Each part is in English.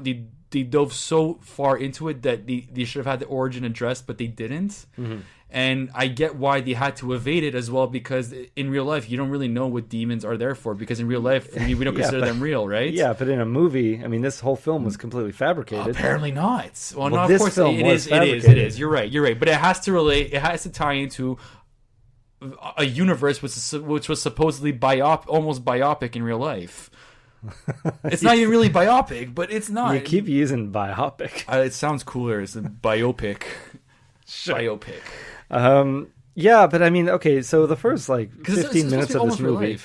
they dove so far into it that they should have had the origin addressed, but they didn't. Mm-hmm. And I get why they had to evade it as well, because in real life you don't really know what demons are there for, because in real life we don't consider them real, right? Yeah, but in a movie, I mean, this whole film was completely fabricated. Apparently not. Well, no, of this course film it was is. It is. You're right. But it has to relate. It has to tie into a universe which was supposedly almost biopic in real life. It's not even really biopic, but it's not. You keep using biopic. It sounds cooler. It's a biopic. Sure. Biopic. Yeah, but I mean, okay, so the first 15 minutes of this movie,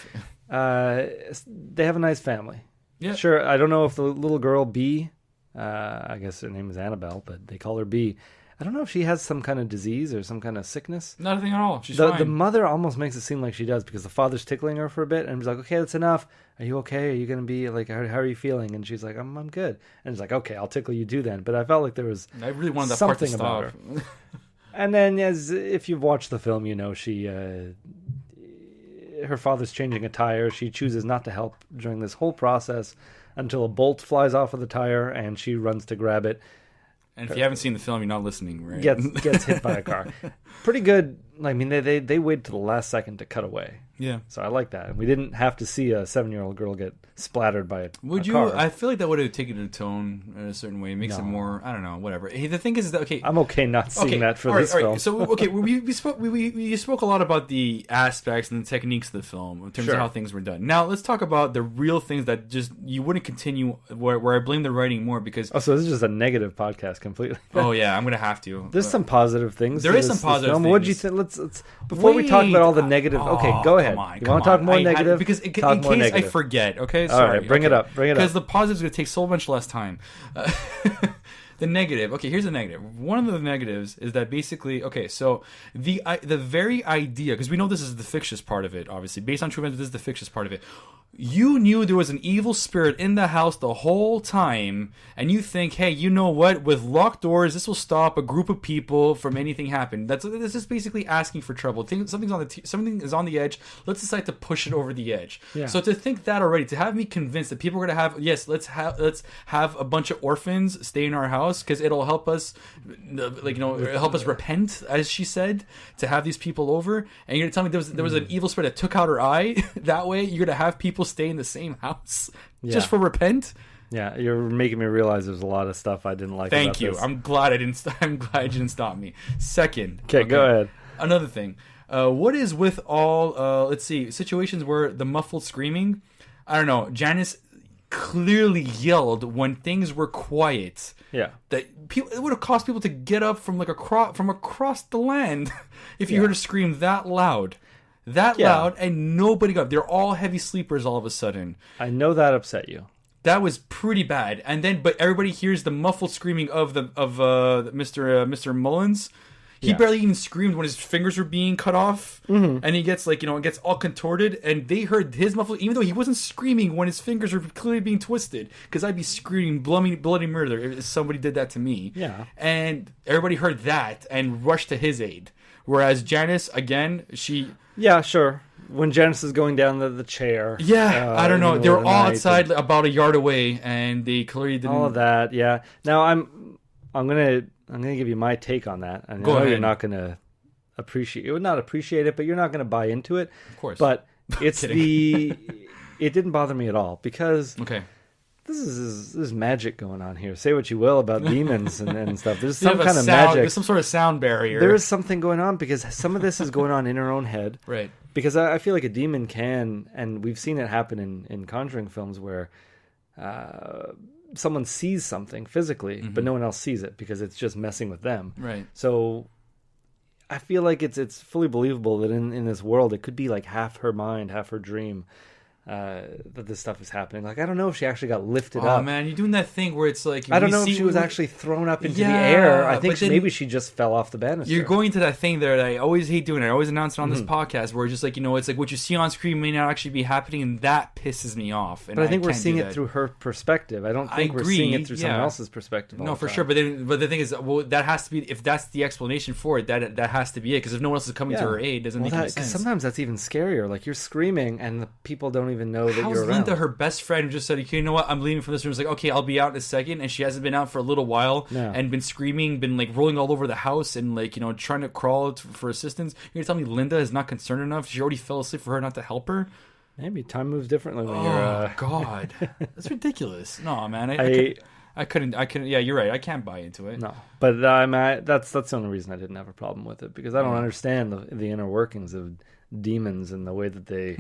they have a nice family. Yeah. Sure, I don't know if the little girl B, I guess her name is Annabelle, but they call her B. I don't know if she has some kind of disease or some kind of sickness. Nothing at all. She's fine. The mother almost makes it seem like she does, because the father's tickling her for a bit, and he's like, okay, that's enough. Are you okay? Are you going to be, how are you feeling? And she's like, I'm good. And he's like, okay, I'll tickle you too then. But I felt like there was I really wanted that part to stop. About her. And then, as if you've watched the film, you know, she, her father's changing a tire. She chooses not to help during this whole process until a bolt flies off of the tire, and she runs to grab it. And if you haven't seen the film, you're not listening, right? Gets hit by a car. Pretty good. I mean, they waited to the last second to cut away. Yeah. So I like that. And we didn't have to see a 7-year-old girl get splattered by a car. I feel like that would have taken a tone in a certain way. It makes it more, I don't know, whatever. Hey, the thing is that, okay. I'm okay not seeing that for this film. So, okay, we spoke a lot about the aspects and the techniques of the film in terms of how things were done. Now, let's talk about the real things that just, you wouldn't continue, where I blame the writing more because... Oh, so this is just a negative podcast completely. Oh, yeah, I'm going to have to. There's some positive things. There is some positive things. What did you think? Let's before we talk about all the negative... Okay, go ahead. You want to talk more negative? Because in case I forget, okay? Sorry. All right, bring it up. Because the positive is going to take so much less time. The negative. Okay, here's the negative. One of the negatives is that basically, okay, so the very idea, because we know this is the fictitious part of it, obviously. Based on true events, this is the fictitious part of it. You knew there was an evil spirit in the house the whole time, and you think, hey, you know what? With locked doors, this will stop a group of people from anything happening. This is basically asking for trouble. Something is on the edge. Let's decide to push it over the edge. Yeah. So to think that already, to have me convinced that people are gonna have, yes, let's have a bunch of orphans stay in our house because it'll help us, help us repent, as she said, to have these people over. And you're gonna tell me there was an evil spirit that took out her eye. That way, you're gonna have people stay in the same house just for repent. Yeah, you're making me realize there's a lot of stuff I didn't like. Thank you. This. I'm glad you didn't stop me. Second. Okay, go ahead. Another thing. What is with all? Let's see. Situations where the muffled screaming. I don't know. Janice clearly yelled when things were quiet. Yeah. That it would have caused people to get up from across the land if you heard her scream that loud. Loud, and nobody got up. They're all heavy sleepers all of a sudden. I know that upset you. That was pretty bad. And then, but everybody hears the muffled screaming of Mr. Mullins. He barely even screamed when his fingers were being cut off, and he gets it gets all contorted. And they heard his muffled, even though he wasn't screaming when his fingers were clearly being twisted. Because I'd be screaming bloody murder if somebody did that to me. Yeah. And everybody heard that and rushed to his aid. Whereas Janice, again, she... Yeah, sure. When Janice is going down the chair. Yeah, I don't know. They were all outside about a yard away, and they clearly didn't... All of that, yeah. Now, I'm gonna give you my take on that. I know you're not gonna appreciate it, but you're not gonna buy into it. Of course. But it's it didn't bother me at all, because... Okay. This is magic going on here. Say what you will about demons and stuff. There's some kind of magic. There's some sort of sound barrier. There is something going on, because some of this is going on in her own head. Right. Because I feel like a demon can, and we've seen it happen in Conjuring films where someone sees something physically, but no one else sees it because it's just messing with them. Right. So I feel like it's fully believable that in this world it could be like half her mind, half her dream. That this stuff is happening. Like, I don't know if she actually got lifted up. Oh man, you're doing that thing where it's like... I don't know if she was actually thrown up into the air. I think maybe she just fell off the banister. You're going to that thing there that I always hate doing. I always announce it on this podcast where it's just like, it's like what you see on screen may not actually be happening, and that pisses me off. And but I think we're seeing it through her perspective. I don't think we're seeing it through someone else's perspective. No, for sure. But the thing is, well, that has to be, if that's the explanation for it, that has to be it. Because if no one else is coming to her aid, it doesn't make any sense. Sometimes that's even scarier. Like, you're screaming and the people don't don't even know that How's you're around. Linda, her best friend, who just said, okay, you know what, I'm leaving from this room, is like, okay, I'll be out in a second, and she hasn't been out for a little while, and been screaming, been like rolling all over the house, and like, you know, trying to crawl for assistance. You're gonna tell me Linda is not concerned enough? She already fell asleep for her not to help her? Maybe time moves differently when Oh God, that's ridiculous. No, man, I couldn't. Yeah, you're right. I can't buy into it. No, but that's the only reason I didn't have a problem with it, because I don't understand the inner workings of demons and the way that they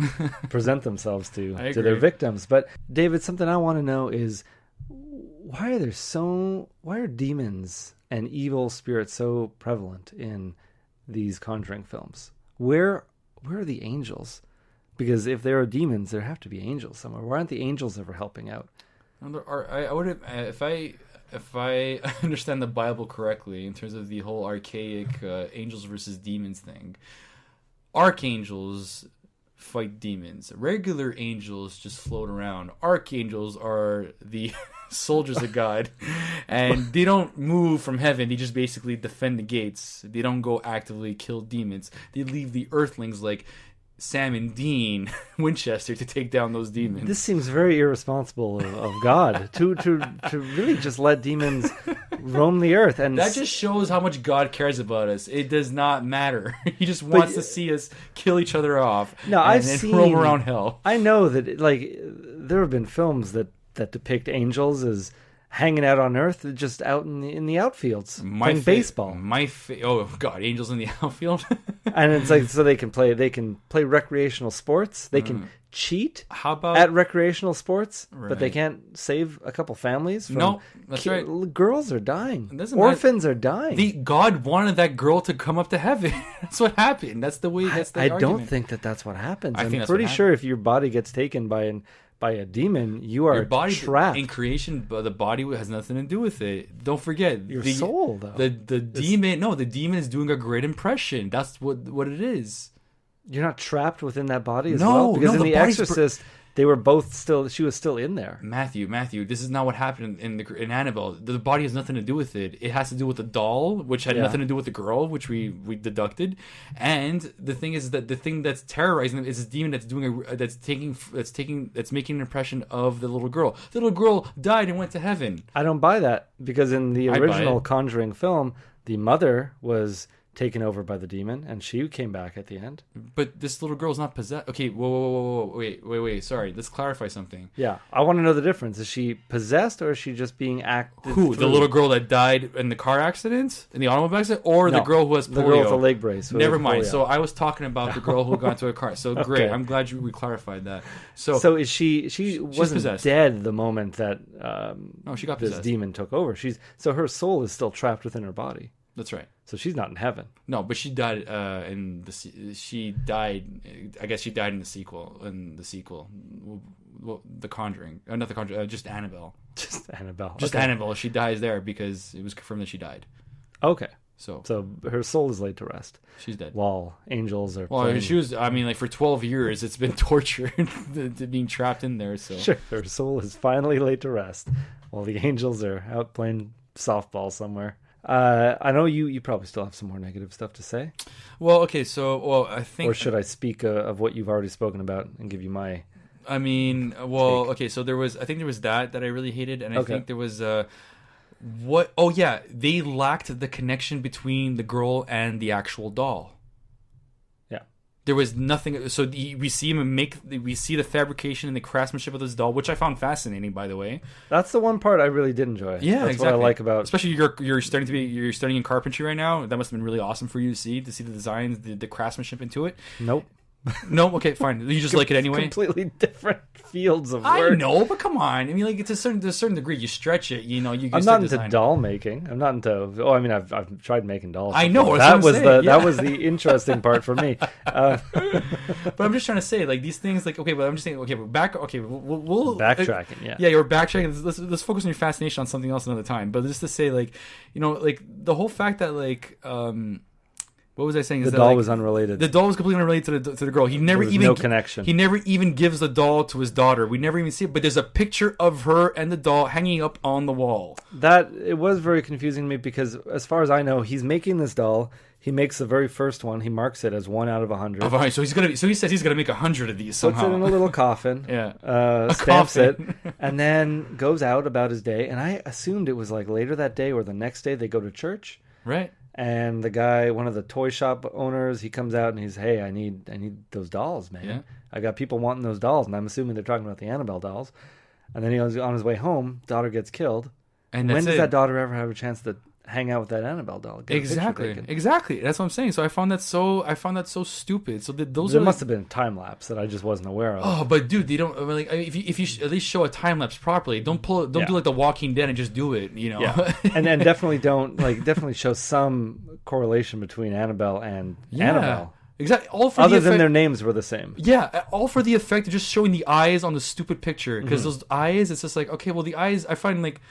present themselves to their victims. But David, something I want to know is why are demons and evil spirits so prevalent in these Conjuring films? Where are the angels? Because if there are demons, there have to be angels somewhere. Why aren't the angels ever helping out? I would have, if I understand the Bible correctly, in terms of the whole archaic angels versus demons thing, archangels fight demons. Regular angels just float around. Archangels are the soldiers of God, and they don't move from heaven. They just basically defend the gates. They don't go actively kill demons. They leave the earthlings like Sam and Dean Winchester to take down those demons. This seems very irresponsible of God to really just let demons roam the earth, and that just shows how much God cares about us. It does not matter. He just wants to see us kill each other off. No, I've seen roam around hell. I know that there have been films that depict angels as hanging out on Earth, just out in the outfields playing baseball. Oh God, angels in the outfield. And it's like, so they can play recreational sports. They can cheat at recreational sports, but they can't save a couple families. No, that's right. Girls are dying. Orphans are dying. God wanted that girl to come up to heaven. That's what happened. That's the way. That's the argument. Don't think that's what happens. I'm pretty sure if your body gets taken by a demon, you are trapped. In creation, but the body has nothing to do with it. Don't forget your soul, though. The demon. No, the demon is doing a great impression. That's what it is. You're not trapped within that body as well, because in The Exorcist, they were both still. She was still in there. Matthew, this is not what happened in Annabelle. The body has nothing to do with it. It has to do with the doll, which had nothing to do with the girl, which we deducted. And the thing is that the thing that's terrorizing them is this demon that's making an impression of the little girl. The little girl died and went to heaven. I don't buy that, because in the original Conjuring film, the mother was taken over by the demon, and she came back at the end. But this little girl's not possessed. Okay, whoa, wait. Sorry, let's clarify something. Yeah, I want to know the difference. Is she possessed, or is she just being acted? Who? The little girl that died in the car accident, in the automobile accident, or the girl who has polio? The girl with the leg brace. Never mind. So I was talking about the girl who got into a car. So great. Okay. I'm glad we clarified that. So is she wasn't possessed. Dead the moment that no, she got possessed. This demon took over. So her soul is still trapped within her body. That's right. So she's not in heaven. No, but she died she died. I guess she died in the sequel. The Conjuring. Not the Conjuring. Just Annabelle. Just Annabelle. Annabelle. She dies there because it was confirmed that she died. Okay. So her soul is laid to rest. She's dead. While angels are. Well, she was. I mean, like for 12 years, it's been torture being trapped in there. So sure, her soul is finally laid to rest, while the angels are out playing softball somewhere. I know you probably still have some more negative stuff to say. Well, okay, I think... Or should I speak of what you've already spoken about and give you my... I mean, well, take? Okay, so I think there was that I really hated, and I think there was... they lacked the connection between the girl and the actual doll. There was nothing. So we see the fabrication and the craftsmanship of this doll, which I found fascinating, by the way. That's the one part I really did enjoy. Yeah, that's exactly. What I like about. Especially you're studying in carpentry right now. That must have been really awesome for you to see the designs, the craftsmanship into it. Nope. No, okay, fine. You just like it anyway. Completely different fields of work. I know, but come on. I mean, like to a certain degree, you stretch it. You know, I'm not into doll making. I'm not into. Oh, I mean, I've tried making dolls. I know. That was the interesting part for me. But I'm just trying to say, like these things, like okay, but I'm just saying, okay, we'll backtracking. Yeah, you're backtracking. Let's focus on your fascination on something else another time. But just to say, like, you know, like the whole fact that like What was I saying? The doll was unrelated. The doll was completely unrelated to the girl. He never even no connection. He never even gives the doll to his daughter. We never even see it. But there's a picture of her and the doll hanging up on the wall. It was very confusing to me because, as far as I know, he's making this doll. He makes the very first one. He marks it as 1 out of 100. So he says he's gonna make 100 of these somehow. Puts it in a little coffin. Yeah. Stamps it, and then goes out about his day. And I assumed it was like later that day or the next day they go to church. Right. And the guy, one of the toy shop owners, he comes out and he's, hey, I need those dolls, man. Yeah. I got people wanting those dolls, and I'm assuming they're talking about the Annabelle dolls. And then he was on his way home. Daughter gets killed. And when does that daughter ever have a chance to hang out with that Annabelle doll? Exactly. That's what I'm saying. So I found that so stupid. So there must have been a time lapse that I just wasn't aware of. Oh, but dude, they don't like if you at least show a time lapse properly. Don't do like The Walking Dead and just do it. Yeah. and definitely definitely show some correlation between Annabelle and Annabelle. Exactly. All for other than their names were the same. Yeah, all for the effect of just showing the eyes on the stupid picture. Because those eyes, it's just like, okay, well, the eyes, I find like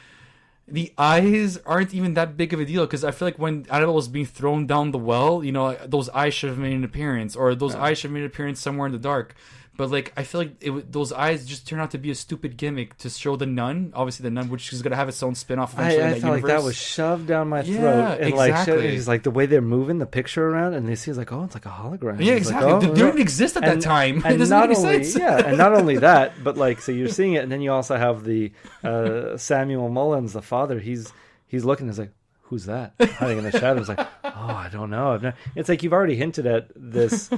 the eyes aren't even that big of a deal. Because I feel like when Annabelle was being thrown down the well, those eyes should have made an appearance, or those eyes should have made an appearance somewhere in the dark. But like, I feel like those eyes just turn out to be a stupid gimmick to show the nun. Obviously, the nun, which is gonna have its own spin-off eventually. I felt like that was shoved down my throat. And exactly. It's like the way they're moving the picture around, and they see it's like, oh, it's like a hologram. Yeah, exactly. Like, they didn't exist at that time. And it doesn't not make any only, sense. Yeah, and not only that, but like, so you're seeing it, and then you also have the Samuel Mullins, the father. He's looking. He's like, who's that hiding in the shadows? Like, oh, I don't know. It's like you've already hinted at this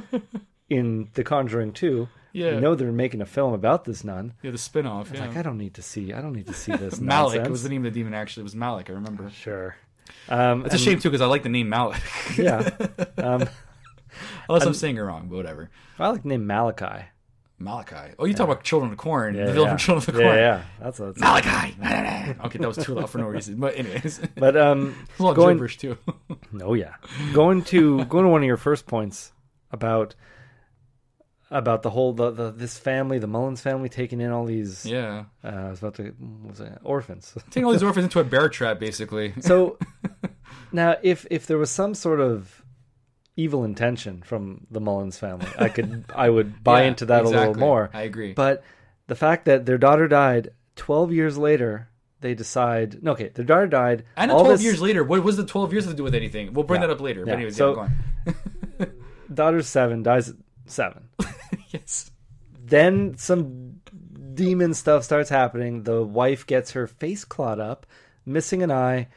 in The Conjuring 2. Yeah. You know they're making a film about this nun. Yeah, the spin-off. Like, I don't need to see this. Malik nonsense. was the name of the demon. Actually, it was Malik. I remember. Sure. It's a shame too because I like the name Malik. Yeah. Unless I'm saying it wrong, but whatever. I like the name Malachi. Malachi. Oh, you talk about Children of the Corn, the villain from Children of the Corn. Yeah. That's Malachi. Okay, that was too loud for no reason. But anyways. But a lot of gibberish too. Oh yeah. Going to one of your first points about the whole this family, the Mullins family, taking in all these orphans. Taking all these orphans into a bear trap, basically. So now, if there was some sort of evil intention from the Mullins family, I would buy into that a little more. I agree. But the fact that their daughter died 12 years later, they decide. No, okay, their daughter died. And 12 years later, what was the 12 years to do with anything? We'll bring that up later. Yeah. But anyways, so, go on. Daughter's 7, dies at 7. Yes. Then some demon stuff starts happening. The wife gets her face clawed up, missing an eye,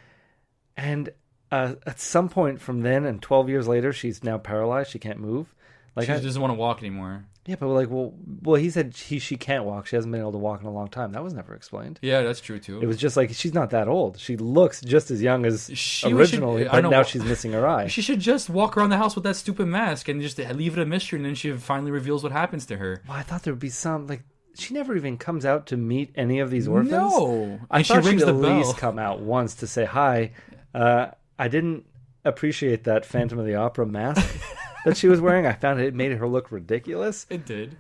and at some point from then and 12 years later, she's now paralyzed. She can't move. Like she doesn't want to walk anymore. Yeah, but like, well, he said she can't walk. She hasn't been able to walk in a long time. That was never explained. Yeah, that's true too. It was just like she's not that old. She looks just as young as originally, but now she's missing her eye. She should just walk around the house with that stupid mask and just leave it a mystery, and then she finally reveals what happens to her. Well, I thought there would be some like. She never even comes out to meet any of these orphans. No, I and thought she rings she'd the at bell. least come out once to say hi. I didn't appreciate that Phantom of the Opera mask that she was wearing. I found it made her look ridiculous. It did.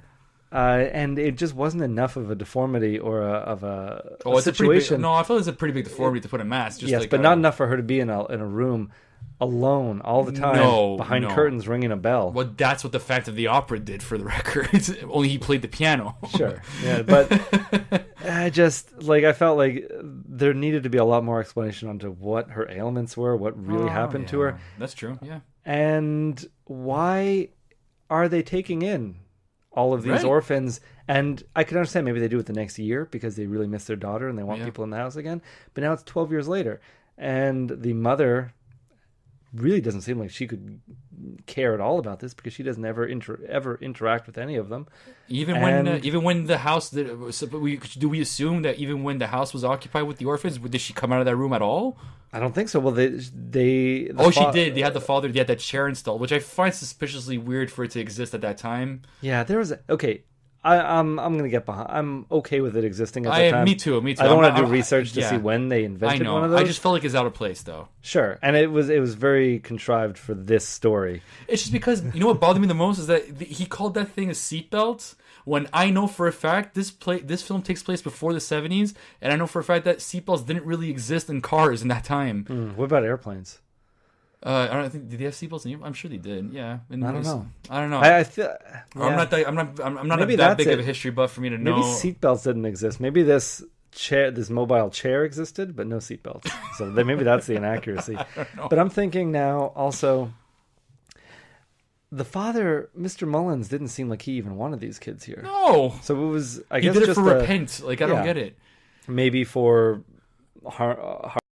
And it just wasn't enough of a deformity or a it's situation. I feel it's a pretty big deformity to put a mask. Just yes, like, but not enough for her to be in a room alone all the time behind curtains ringing a bell. Well, that's what the Phantom of the Opera did for the record. Only he played the piano. Sure. Yeah, but I felt like there needed to be a lot more explanation onto what her ailments were, what really happened to her. That's true, yeah. And why are they taking in all of these orphans? And I can understand maybe they do it the next year because they really miss their daughter and they want people in the house again. But now it's 12 years later. And the mother really doesn't seem like she could care at all about this because she doesn't ever interact with any of them. Even when the house do we assume that even when the house was occupied with the orphans, did she come out of that room at all? I don't think so. Well, she did. They had the father. They had that chair installed, which I find suspiciously weird for it to exist at that time. Yeah, there was I'm gonna get behind. I'm okay with it existing at that time. Me too. I don't want to do research to see when they invented one of those. I just felt like it's out of place, though. Sure, and it was very contrived for this story. It's just because what bothered me the most is that he called that thing a seatbelt. When I know for a fact this film takes place before the 70s, and I know for a fact that seatbelts didn't really exist in cars in that time. What about airplanes? I don't think did they have seatbelts? I'm sure they did. Yeah, and I don't know. I don't know. I feel. I'm not Maybe that big that's of a history buff for me to know. Maybe seatbelts didn't exist. Maybe this mobile chair existed, but no seatbelts. So maybe that's the inaccuracy. But I'm thinking now also. The father, Mr. Mullins, didn't seem like he even wanted these kids here. No. So it was. I he guess did it just for repent. Like I don't get it. Maybe for